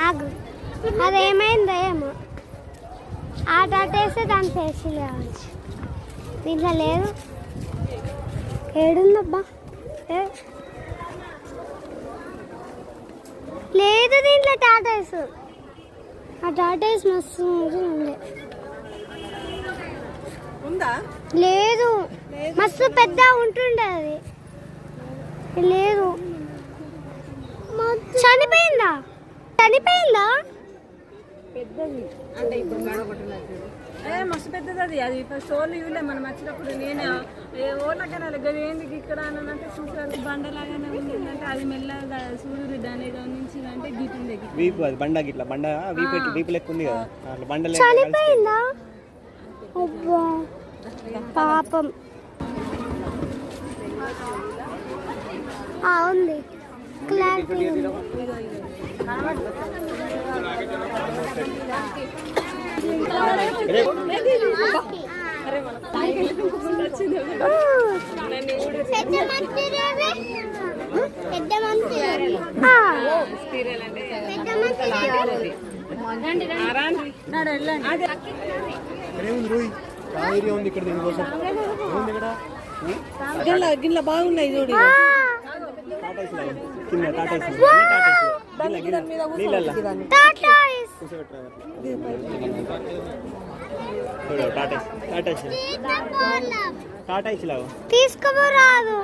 ఆగు, అదేమైందో ఏమో. ఆ టాటా వేస్తే దాని ఫేషియల్ కావచ్చు. దీంట్లో లేదు. ఏడుందబ్బా? లేదు దీంట్లో టాటాస్. ఆ టాటాస్ మస్తు ఉండే. లేదు, మస్తు పెద్ద ఉంటుండే అది. లేదు, చనిపోయిందా? చనిపోయిందా? పెద్దది అంటే ఇప్పుడు మస్తు పెద్దది అది. అది సోళ్ళు ఇవ్వలే మనం వచ్చినప్పుడు. నేను ఓళ్ళకన్నా గది ఏంది ఇక్కడ అని అంటే చూసారు బండలాగానే ఉంది అంటే అది మెల్లగా సూర్యుడు దాని నుంచి అంటే గీతుంది వీపు. అది బండ గిట్ల బండ వీపు లెక్క ఉంది కదా అట్లా బండ చనిపోయిందా? అబ్బా పాపం. ఉంది క్లారిటీ. గిన్నె బాగున్నాయి చూడు. తీసుకోరాదు,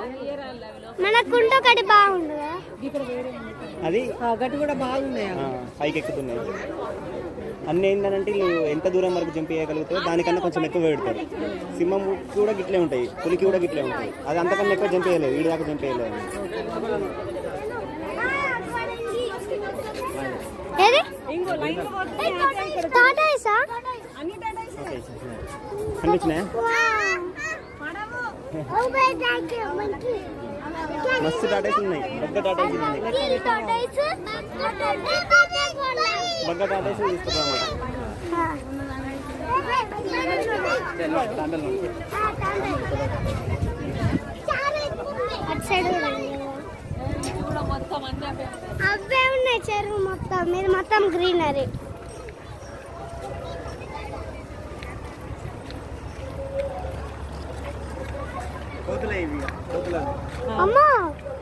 మనకుంట ఒకటి బాగుండు. అది గట్టి కూడా బాగున్నాయి, పైకి ఎక్కుతున్నాయి అన్నీ. ఏంటంటే వీళ్ళు ఎంత దూరం వరకు జంప్ చేయగలుగుతారో దానికన్నా కొంచెం ఎక్కువ పెడతారు. సింహం కూడా గిట్లే ఉంటాయి, పులికి కూడా గిట్లే ఉంటాయి. అది అంతకన్నా ఎక్కువ జంప్ చేయలేదు, వీడి దాకా జంప్ చేయలేదు. కనిపించినాయా? మస్తు టాటాస్ ఉన్నాయి, బగ్గ టాటాస్ ఉన్నాయి. బగ్గ టాటాస్ తీసుకురామాట. అవే ఉన్నాయి చెరువు మొత్తం మీద, మొత్తం గ్రీనరీ. అమ్మా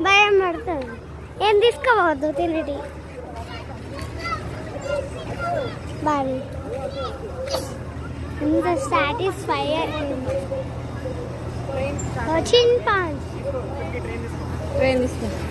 భయం పడుతుంది. ఏం తీసుకోవద్దు తినటి. బాగా ఇంత సాటిస్ఫై వచ్చింది. ట్రైన్ తీసుకో.